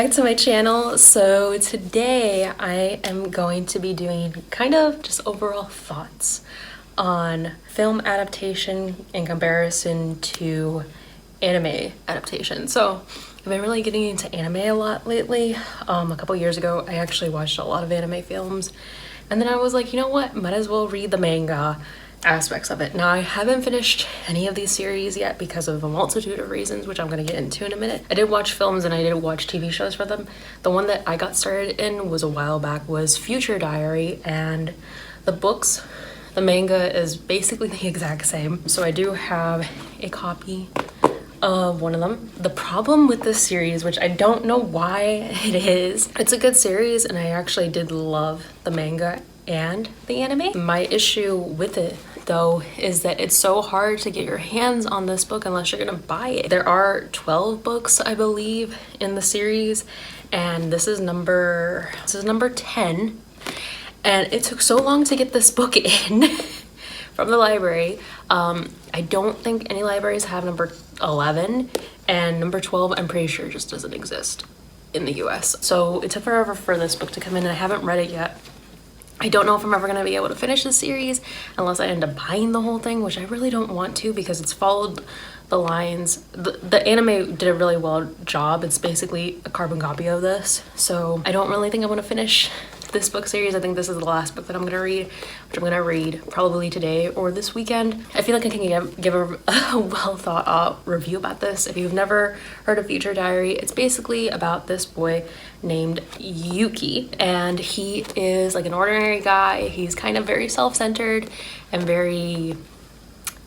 back to my channel. So today I am going to be doing kind of just overall thoughts on film adaptation in comparison to anime adaptation. So I've been really getting into anime a lot lately. A couple years ago I actually watched a lot of anime films, and then I was like, you know what, might as well read the manga aspects of it. Now I haven't finished any of these series yet because of a multitude of reasons, which I'm going to get into in a minute. I did watch films and I did watch TV shows for them. The one that I got started in was a while back was Future Diary, and the books, the manga is basically the exact same. So I do have a copy of one of them. The problem with this series, which I don't know why it is, it's a good series and I actually did love the manga and the anime. My issue with it though is that it's so hard to get your hands on this book unless you're gonna buy it. There are 12 books, I believe, in the series, and this is number 10, and it took so long to get this book in from the library. I don't think any libraries have number 11, and number 12 I'm pretty sure just doesn't exist in the US. So it took forever for this book to come in and I haven't read it yet. I don't know if I'm ever going to be able to finish the series unless I end up buying the whole thing, which I really don't want to because it's followed the lines. The anime did a really well job. It's basically a carbon copy of this. So I don't really think I'm going to finish this book series. I think this is the last book that I'm going to read, which I'm going to read probably today or this weekend. I feel like I can give a well thought out review about this. If you've never heard of Future Diary, it's basically about this boy named Yuki, and he is like an ordinary guy. He's kind of very self-centered and very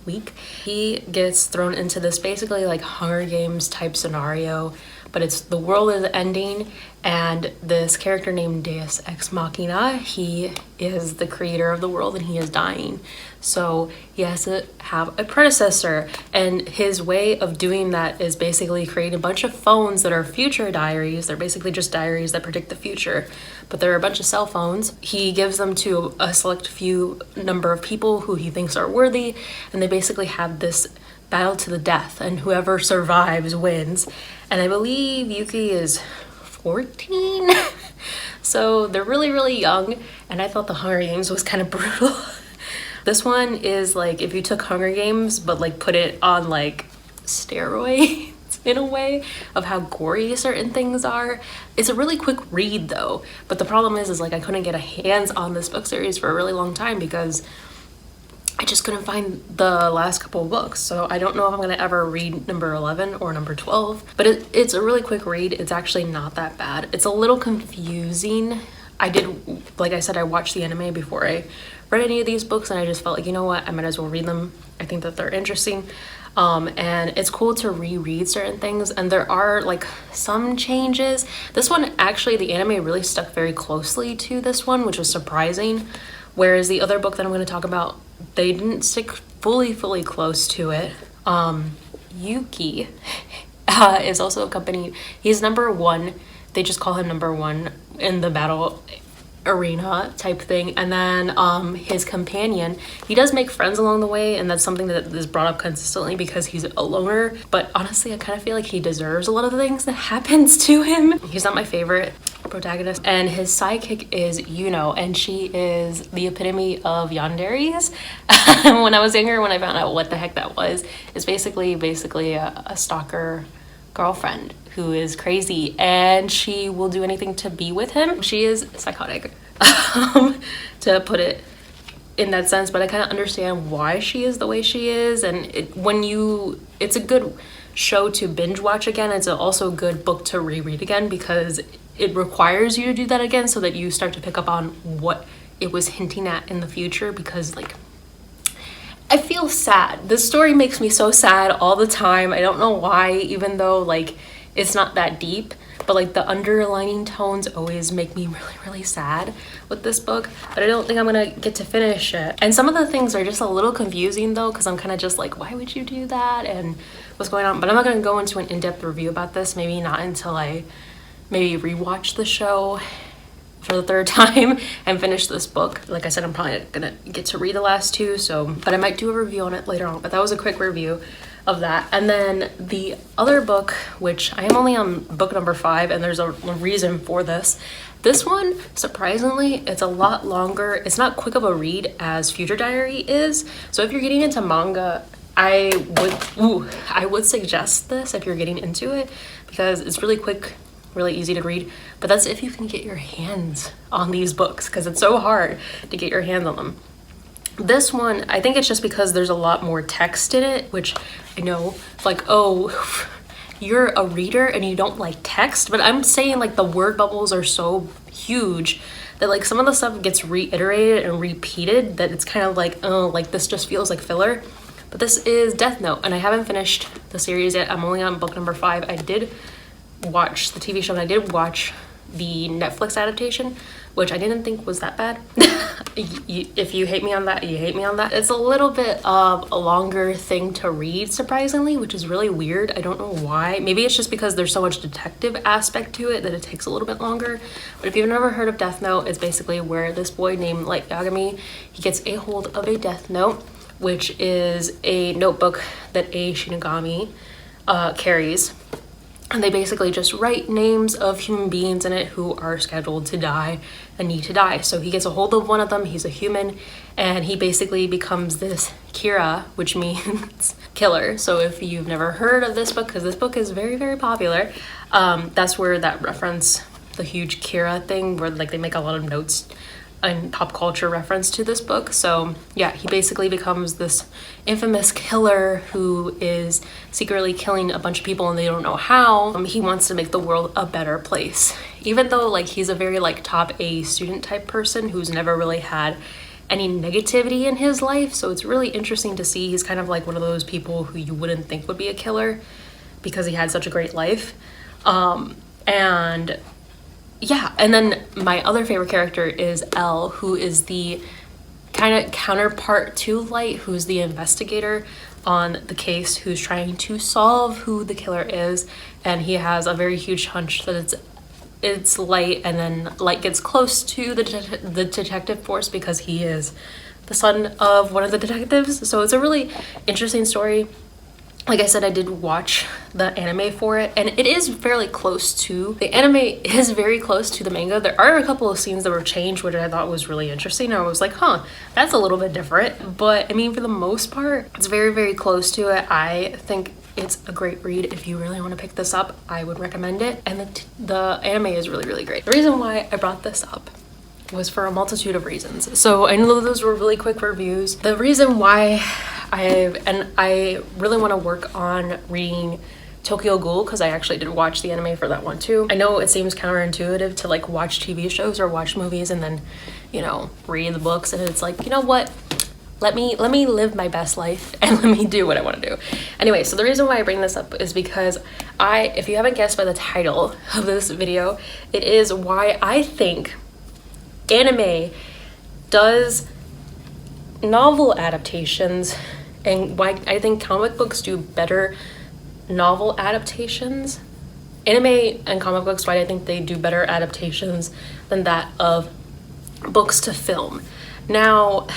weak. He gets thrown into this basically like Hunger Games type scenario, but it's the world is ending, and this character named Deus Ex Machina, he is the creator of the world and he is dying. So he has to have a predecessor, and his way of doing that is basically create a bunch of phones that are future diaries. They're basically just diaries that predict the future, but there are a bunch of cell phones. He gives them to a select few number of people who he thinks are worthy, and they basically have this battle to the death, and whoever survives wins. And I believe Yuki is 14. So they're really, really young, and I thought the Hunger Games was kind of brutal. This one is like if you took Hunger Games but like put it on like steroids in a way of how gory certain things are. It's a really quick read though, but the problem is like I couldn't get a hands on this book series for a really long time because I just couldn't find the last couple of books. So I don't know if I'm gonna ever read number 11 or number 12, but it's a really quick read. It's actually not that bad. It's a little confusing. Like I said, I watched the anime before I read any of these books, and I just felt like, you know what, I might as well read them. I think that they're interesting. And it's cool to reread certain things, and there are like some changes. This one, actually, the anime really stuck very closely to this one, which was surprising. Whereas the other book that I'm going to talk about, they didn't stick fully close to it. Yuki is also accompanied. He's number 1. They just call him number 1 in the battle arena type thing. And then his companion, he does make friends along the way, and that's something that is brought up consistently because he's a loner. But honestly, I kind of feel like he deserves a lot of the things that happens to him. He's not my favorite protagonist. And his sidekick is Yuno, and she is the epitome of yanderes. When I was younger, when I found out what the heck that was, it's basically a stalker girlfriend who is crazy, and she will do anything to be with him. She is psychotic, to put it in that sense, but I kind of understand why she is the way she is. And it's a good show to binge watch again. It's also a good book to reread again because it requires you to do that again so that you start to pick up on what it was hinting at in the future. Because like, I feel sad. This story makes me so sad all the time. I don't know why, even though like it's not that deep, but like the underlining tones always make me really, really sad with this book. But I don't think I'm gonna get to finish it. And some of the things are just a little confusing though, because I'm kind of just like, why would you do that and what's going on? But I'm not gonna go into an in-depth review about this, maybe not until I maybe rewatch the show for the third time and finish this book. Like I said, I'm probably gonna get to read the last two, but I might do a review on it later on. But that was a quick review of that. And then the other book, which I am only on book number 5, and there's a reason for this. This one, surprisingly, it's a lot longer. It's not quick of a read as Future Diary is. So if you're getting into manga, I would suggest this if you're getting into it, because it's really quick, really easy to read. But that's if you can get your hands on these books, because it's so hard to get your hands on them. This one, I think it's just because there's a lot more text in it, which I know, like, oh, you're a reader and you don't like text, but I'm saying like the word bubbles are so huge that like some of the stuff gets reiterated and repeated that it's kind of like, oh, like this just feels like filler. But this is Death Note, and I haven't finished the series yet. I'm only on book number 5. I did watch the TV show, and I did watch the Netflix adaptation, which I didn't think was that bad. If you hate me on that, you hate me on that. It's a little bit of a longer thing to read, surprisingly, which is really weird. I don't know why. Maybe it's just because there's so much detective aspect to it that it takes a little bit longer. But if you've never heard of Death Note, it's basically where this boy named Light Yagami, he gets a hold of a Death Note, which is a notebook that a Shinigami carries. And they basically just write names of human beings in it who are scheduled to die and need to die. So he gets a hold of one of them, he's a human, and he basically becomes this Kira, which means killer. So if you've never heard of this book, because this book is very, very popular, that's where that reference, the huge Kira thing, where like they make a lot of notes and pop culture reference to this book. So yeah, he basically becomes this infamous killer who is secretly killing a bunch of people and they don't know how. He wants to make the world a better place, even though like he's a very like top A student type person who's never really had any negativity in his life. So it's really interesting to see. He's kind of like one of those people who you wouldn't think would be a killer because he had such a great life. And yeah, and then my other favorite character is Elle, who is the kind of counterpart to Light, who's the investigator on the case, who's trying to solve who the killer is, and he has a very huge hunch that it's Light, and then Light gets close to the detective force because he is the son of one of the detectives. So it's a really interesting story. Like I said, I did watch the anime for it, and it is fairly close to, the anime is very close to the manga. There are a couple of scenes that were changed, which I thought was really interesting. I was like, huh, that's a little bit different. But I mean, for the most part, it's very, very close to it. I think it's a great read. If you really want to pick this up, I would recommend it. And the anime is really, really great. The reason why I brought this up was for a multitude of reasons. So I know those were really quick reviews. The reason why I really want to work on reading Tokyo Ghoul, because I actually did watch the anime for that one too. I know it seems counterintuitive to like watch TV shows or watch movies and then, you know, read the books, and it's like, you know what? Let me live my best life and let me do what I want to do. Anyway, so the reason why I bring this up is because if you haven't guessed by the title of this video, it is why I think anime does novel adaptations and why I think comic books do better novel adaptations. Anime and comic books, why I think they do better adaptations than that of books to film. Now,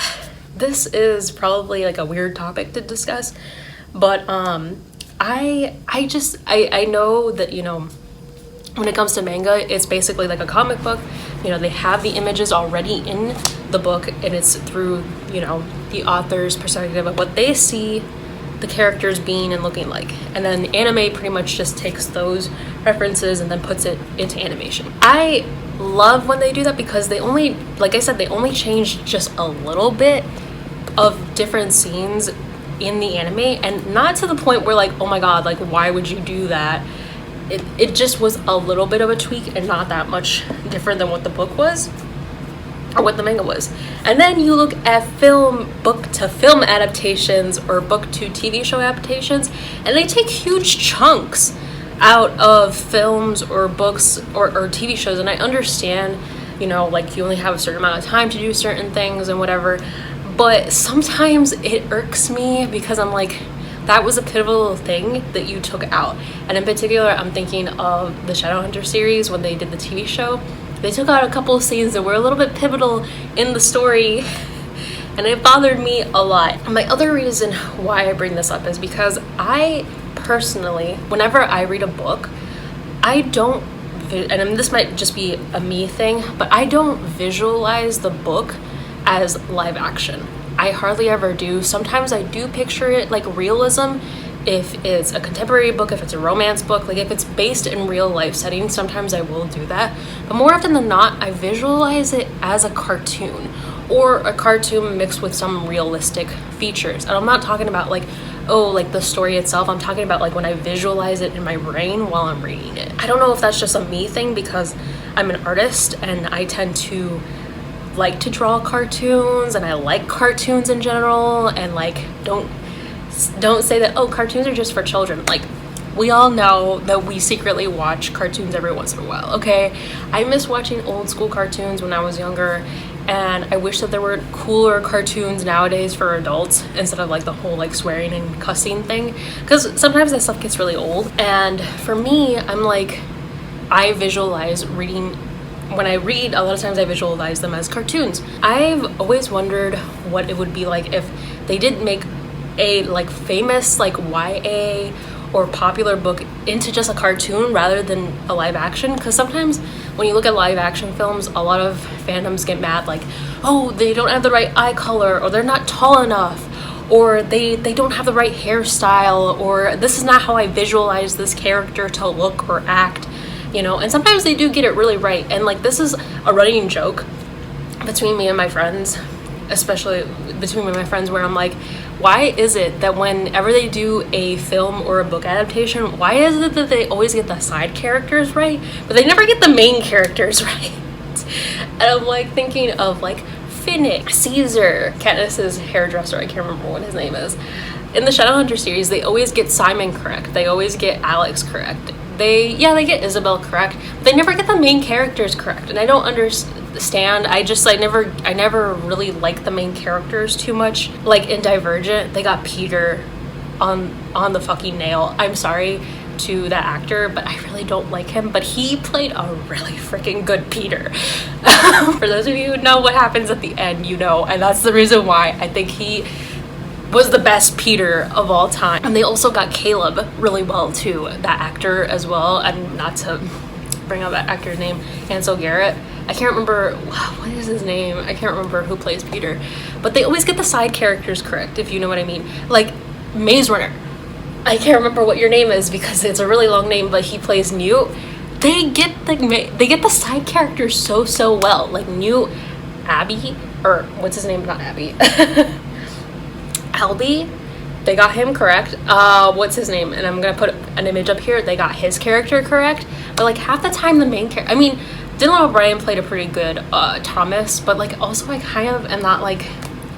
this is probably like a weird topic to discuss, but I know that, you know, when it comes to manga, it's basically like a comic book. You know, they have the images already in the book, and it's through, you know, the author's perspective of what they see the characters being and looking like. And then the anime pretty much just takes those references and then puts it into animation. I love when they do that because they only, like I said, they only change just a little bit of different scenes in the anime, and not to the point where like, oh my god, like why would you do that? It just was a little bit of a tweak and not that much different than what the book was or what the manga was. And then you look at book to film adaptations or book to TV show adaptations, and they take huge chunks out of films or books or TV shows. And I understand, you know, like you only have a certain amount of time to do certain things and whatever, but sometimes it irks me because I'm like, that was a pivotal thing that you took out. And in particular, I'm thinking of the Shadowhunter series when they did the TV show. they took out a couple of scenes that were a little bit pivotal in the story, and it bothered me a lot. My other reason why I bring this up is because I personally, whenever I read a book, I don't, and this might just be a me thing, but I don't visualize the book as live action. I hardly ever do. Sometimes I do picture it like realism. If it's a contemporary book, if it's a romance book, like if it's based in real life settings, sometimes I will do that. But more often than not, I visualize it as a cartoon, or a cartoon mixed with some realistic features. And I'm not talking about like, oh, like the story itself. I'm talking about like when I visualize it in my brain while I'm reading it. I don't know if that's just a me thing because I'm an artist and I tend to like to draw cartoons, and I like cartoons in general, and like don't say that, oh, cartoons are just for children. Like, we all know that we secretly watch cartoons every once in a while, okay? I miss watching old school cartoons when I was younger, and I wish that there were cooler cartoons nowadays for adults instead of like the whole like swearing and cussing thing, because sometimes that stuff gets really old. And for me, I'm like, I visualize reading. When I read, a lot of times I visualize them as cartoons. I've always wondered what it would be like if they did make a like famous like YA or popular book into just a cartoon rather than a live action, because sometimes when you look at live action films, a lot of fandoms get mad like, oh, they don't have the right eye color, or they're not tall enough, or they don't have the right hairstyle, or this is not how I visualize this character to look or act, you know. And sometimes they do get it really right, and like this is a running joke between me and my friends, especially between me and my friends, where I'm like, why is it that whenever they do a film or a book adaptation, why is it that they always get the side characters right, but they never get the main characters right? And I'm like thinking of like Finnick, Caesar, Katniss's hairdresser, I can't remember what his name is. In the Shadowhunter series, they always get Simon correct. They always get Alex correct. They get Isabel correct. But they never get the main characters correct, and I don't understand. I never really liked the main characters too much. Like in Divergent, they got Peter on the fucking nail. I'm sorry to that actor, but I really don't like him, but he played a really freaking good Peter. For those of you who know what happens at the end, you know, and that's the reason why I think he was the best Peter of all time. And they also got Caleb really well too, that actor as well. And not to bring up that actor's name, Ansel Garrett, I can't remember what is his name. I can't remember who plays Peter, but they always get the side characters correct, if you know what I mean. Like Maze Runner, I can't remember what your name is because it's a really long name, but he plays Newt. They get the side characters so well. Like Newt, Abby, or what's his name? Not Abby. Albie, they got him correct. What's his name? And I'm gonna put an image up here. They got his character correct. But like half the time, the main character, I mean, Dylan O'Brien played a pretty good Thomas, but like also I kind of am not like,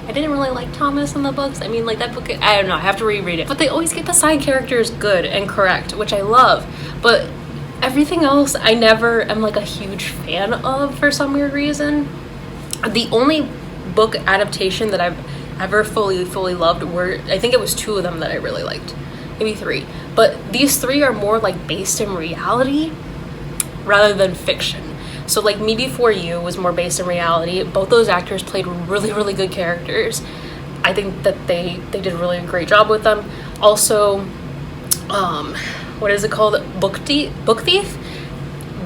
I didn't really like Thomas in the books. I mean, like that book, I don't know, I have to reread it. But they always get the side characters good and correct, which I love. But everything else, I never am like a huge fan of for some weird reason. The only book adaptation that I've ever fully loved were, I think it was 2 of them that I really liked, maybe 3. But these 3 are more like based in reality rather than fiction. So like Me Before You was more based in reality. Both those actors played really good characters. I think that they did a really great job with them. Also, what is it called? Book Thief?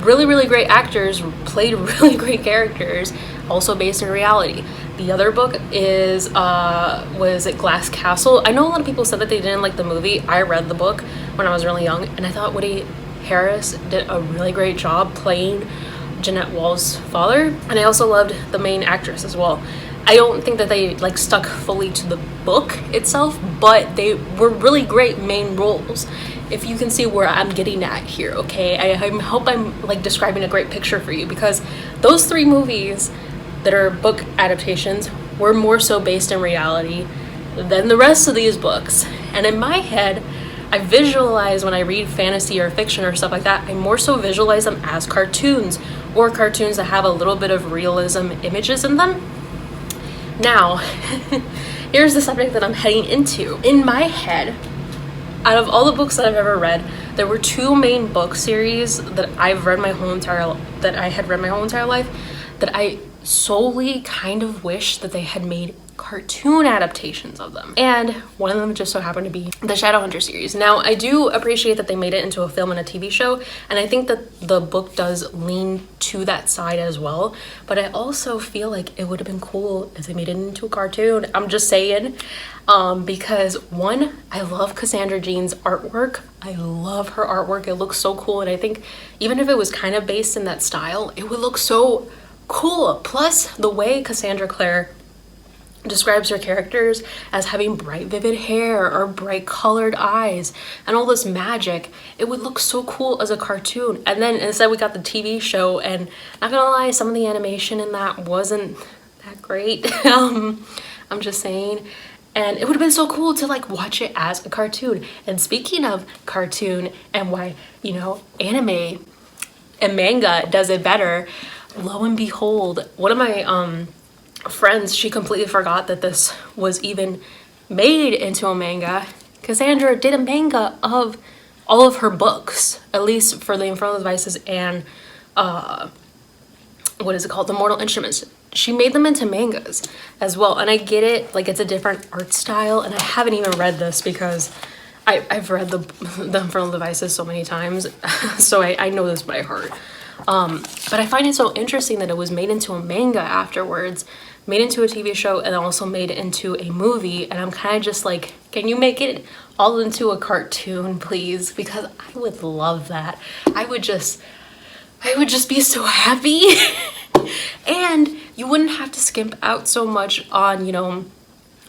Really great actors played really great characters, also based in reality. The other book is was it Glass Castle? I know a lot of people said that they didn't like the movie. I read the book when I was really young, and I thought Woody Harris did a really great job playing Jeanette Wall's father, and I also loved the main actress as well. I don't think that they like stuck fully to the book itself, but they were really great main roles. If you can see where I'm getting at here, okay? I hope I'm like describing a great picture for you, because those 3 movies that are book adaptations were more so based in reality than the rest of these books. And in my head, I visualize when I read fantasy or fiction or stuff like that, I more so visualize them as cartoons, or cartoons that have a little bit of realism images in them. Now, here's the subject that I'm heading into. In my head, out of all the books that I've ever read, there were two main book series that I had read my whole entire life that I solely kind of wish that they had made cartoon adaptations of them, and one of them just so happened to be the Shadowhunter series. Now, I do appreciate that they made it into a film and a TV show, and I think that the book does lean to that side as well, but I also feel like it would have been cool if they made it into a cartoon. I'm just saying, because one, I love Cassandra Jean's artwork. I love her artwork. It looks so cool, and I think even if it was kind of based in that style, it would look so cool. Plus, the way Cassandra Clare describes her characters as having bright vivid hair or bright colored eyes and all this magic, it would look so cool as a cartoon. And then instead we got the TV show, and not gonna lie, some of the animation in that wasn't that great. I'm just saying, and it would have been so cool to like watch it as a cartoon. And speaking of cartoon and why, you know, anime and manga does it better, lo and behold, one of my friends, she completely forgot that this was even made into a manga. Cassandra did a manga of all of her books, at least for the Infernal Devices and what is it called, the Mortal Instruments. She made them into mangas as well, and I get it, like it's a different art style, and I haven't even read this because I've read the Infernal Devices so many times, so I know this by heart. But I find it so interesting that it was made into a manga afterwards, made into a TV show, and also made into a movie. And I'm kind of just like, can you make it all into a cartoon, please? Because I would love that. I would just be so happy. And you wouldn't have to skimp out so much on, you know,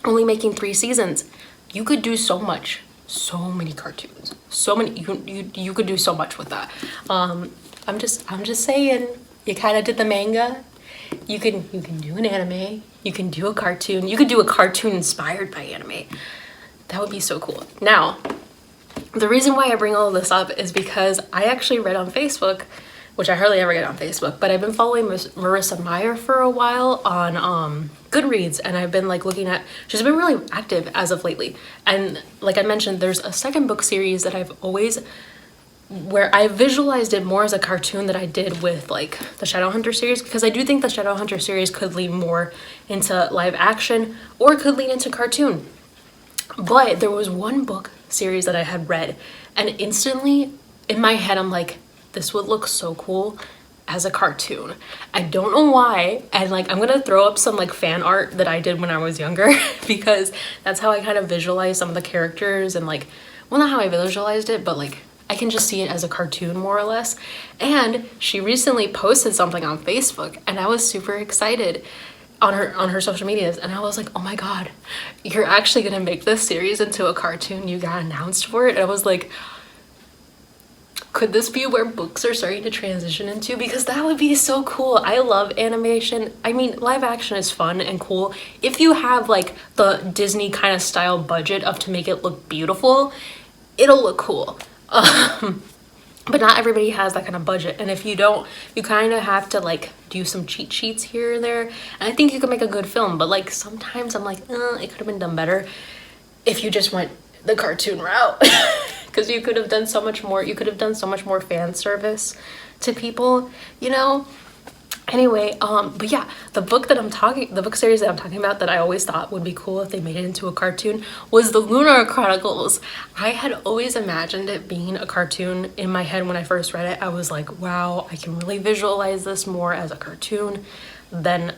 only making 3 seasons. You could do so much, so many cartoons, so many, you could do so much with that. I'm just saying, you kind of did the manga. You can do an anime. You can do a cartoon. You could do a cartoon inspired by anime. That would be so cool. Now, the reason why I bring all this up is because I actually read on Facebook, which I hardly ever get on Facebook, but I've been following Marrisa Myerer for a while on Goodreads, and I've been like looking at, she's been really active as of lately. And like I mentioned, there's a second book series that I've always, where I visualized it more as a cartoon that I did with like the Shadowhunter series, because I do think the Shadowhunter series could lean more into live action or could lean into cartoon. But there was one book series that I had read, and instantly in my head I'm like, this would look so cool as a cartoon. I don't know why, and like I'm gonna throw up some like fan art that I did when I was younger because that's how I kind of visualized some of the characters, and like, well, not how I visualized it, but like I can just see it as a cartoon more or less. And she recently posted something on Facebook, and I was super excited on her social medias, and I was like, oh my god, you're actually gonna make this series into a cartoon? You got announced for it? And I was like, could this be where books are starting to transition into? Because that would be so cool. I love animation. I mean, live action is fun and cool if you have like the Disney kind of style budget of to make it look beautiful. It'll look cool. But not everybody has that kind of budget, and if you don't, you kind of have to like do some cheat sheets here and there, and I think you can make a good film. But like sometimes I'm like, it could have been done better if you just went the cartoon route. Because you could have done so much more. You could have done so much more fan service to people, you know. Anyway, but yeah, the book series that I'm talking about that I always thought would be cool if they made it into a cartoon was the Lunar Chronicles. I had always imagined it being a cartoon in my head when I first read it. I was like, wow, I can really visualize this more as a cartoon than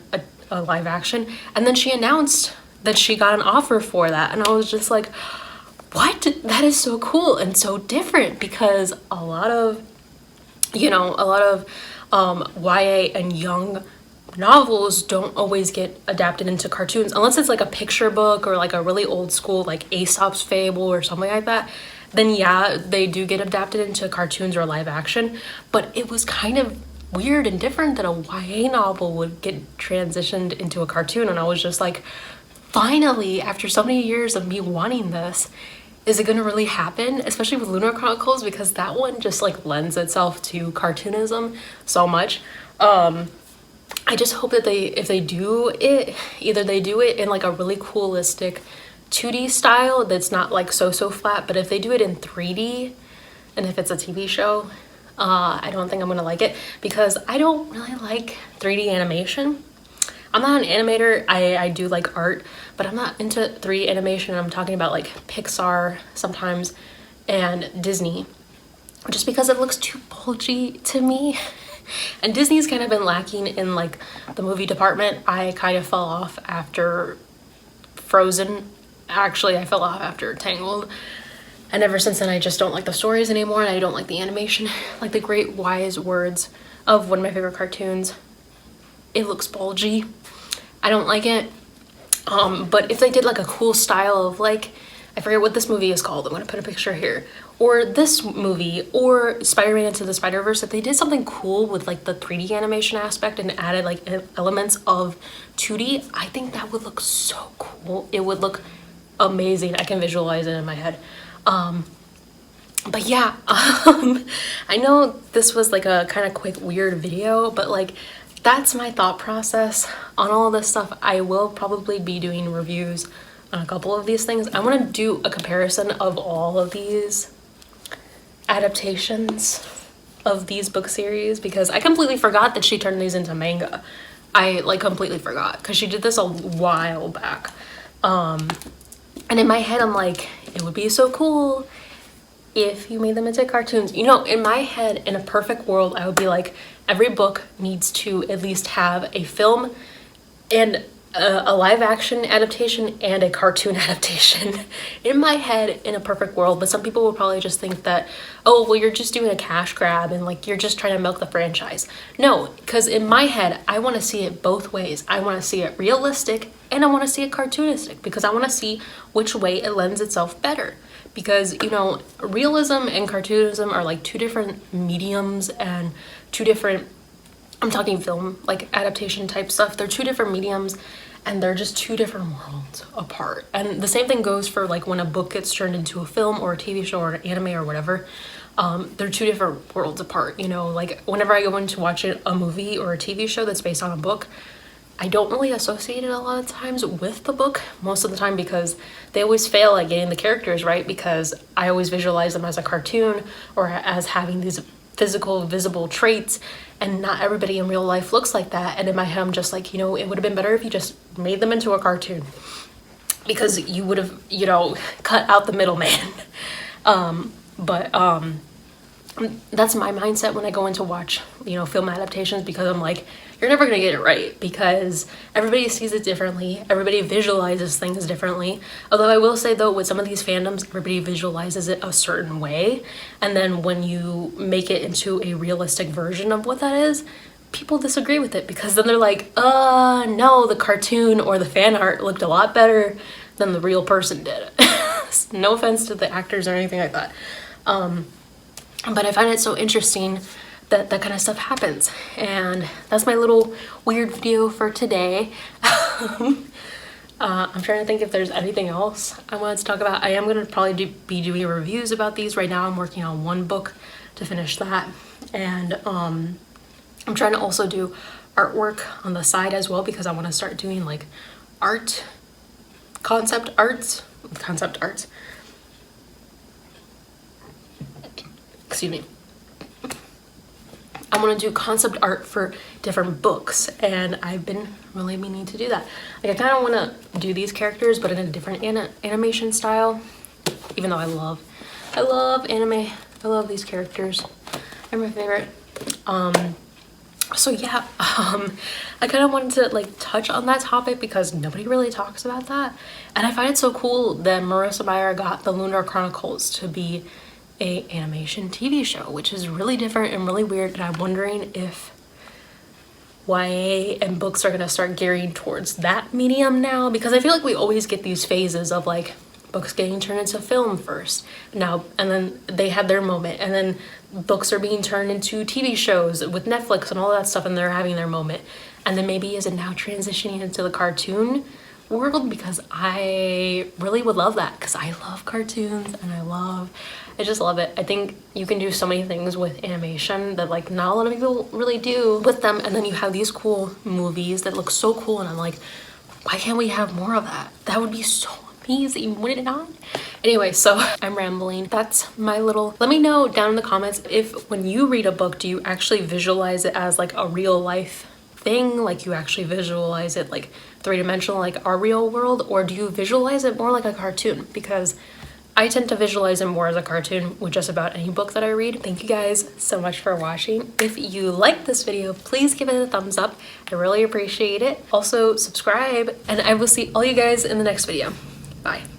a live action. And then she announced that she got an offer for that, and I was just like, what? That is so cool and so different, because a lot of YA and young novels don't always get adapted into cartoons unless it's like a picture book or like a really old school like Aesop's Fable or something like that. Then yeah, they do get adapted into cartoons or live action, but it was kind of weird and different that a YA novel would get transitioned into a cartoon. And I was just like, finally, after so many years of me wanting this, is it gonna really happen? Especially with Lunar Chronicles, because that one just like lends itself to cartoonism so much. I just hope that if they do it, either they do it in like a really coolistic 2D style that's not like so flat, but if they do it in 3D And if it's a TV show, I don't think I'm gonna like it because I don't really like 3D animation. I'm not an animator. I do like art, but I'm not into 3D animation. I'm talking about like Pixar sometimes and Disney, just because it looks too bulgy to me. And Disney's kind of been lacking in like the movie department. I kind of fell off after Frozen. Actually, I fell off after Tangled. And ever since then, I just don't like the stories anymore, and I don't like the animation. Like the great wise words of one of my favorite cartoons. It looks bulgy. I don't like it. But if they did like a cool style of like, I forget what this movie is called. I'm gonna put a picture here. Or this movie, or Spider-Man Into the Spider-Verse, if they did something cool with like the 3D animation aspect and added like elements of 2D, I think that would look so cool. It would look amazing. I can visualize it in my head. But yeah, I know this was like a kind of quick, weird video, but like that's my thought process on all of this stuff. I will probably be doing reviews on a couple of these things. I want to do a comparison of all of these adaptations of these book series because I completely forgot that she turned these into manga. I like completely forgot because she did this a while back. And in my head, I'm like, it would be so cool if you made them into cartoons. You know, in my head, in a perfect world, I would be like, every book needs to at least have a film and a live action adaptation and a cartoon adaptation. In my head, in a perfect world, but some people will probably just think that, oh, well, you're just doing a cash grab and like you're just trying to milk the franchise. No, because in my head, I want to see it both ways. I want to see it realistic and I want to see it cartoonistic because I want to see which way it lends itself better. Because, you know, realism and cartoonism are like two different mediums and two different, I'm talking film, like adaptation type stuff. They're two different mediums and they're just two different worlds apart. And the same thing goes for like when a book gets turned into a film or a TV show or an anime or whatever. They're two different worlds apart. You know, like whenever I go in to watch a movie or a TV show that's based on a book, I don't really associate it a lot of times with the book most of the time because they always fail at getting the characters right because I always visualize them as a cartoon or as having these physical, visible traits, and not everybody in real life looks like that. And in my head, I'm just like, you know, it would have been better if you just made them into a cartoon because you would have, you know, cut out the middleman. But that's my mindset when I go in to watch, you know, film adaptations because I'm like, you're never gonna get it right because everybody sees it differently. Everybody visualizes things differently. Although I will say though, with some of these fandoms, everybody visualizes it a certain way. And then when you make it into a realistic version of what that is, people disagree with it because then they're like, no, the cartoon or the fan art looked a lot better than the real person did. No offense to the actors or anything like that. But I find it so interesting that that kind of stuff happens, and that's my little weird video for today. I'm trying to think if there's anything else I wanted to talk about. I am going to probably be doing reviews about these. Right now I'm working on one book to finish that, and I'm trying to also do artwork on the side as well because I want to start doing like concept arts. Excuse me. I want to do concept art for different books, and I've been really meaning to do that. Like I kind of want to do these characters, but in a different animation style. Even though I love anime, I love these characters. They're my favorite. So yeah, I kind of wanted to like touch on that topic because nobody really talks about that, and I find it so cool that Marrisa Myerer got the Lunar Chronicles to be a animation TV show, which is really different and really weird, and I'm wondering if YA and books are gonna start gearing towards that medium now, because I feel like we always get these phases of like books getting turned into film first now, and then they had their moment, and then books are being turned into TV shows with Netflix and all that stuff, and they're having their moment, and then maybe is it now transitioning into the cartoon world, because I really would love that because I love cartoons and I just love it. I think you can do so many things with animation that like not a lot of people really do with them, and then you have these cool movies that look so cool, and I'm like, why can't we have more of that? That would be so Japanese even when it's not. Anyway, so I'm rambling. That's my little, let me know down in the comments if when you read a book, do you actually visualize it as like a real life thing? Like you actually visualize it like three-dimensional, like our real world, or do you visualize it more like a cartoon? Because I tend to visualize it more as a cartoon with just about any book that I read. Thank you guys so much for watching. If you liked this video, please give it a thumbs up. I really appreciate it. Also subscribe, and I will see all you guys in the next video. Bye.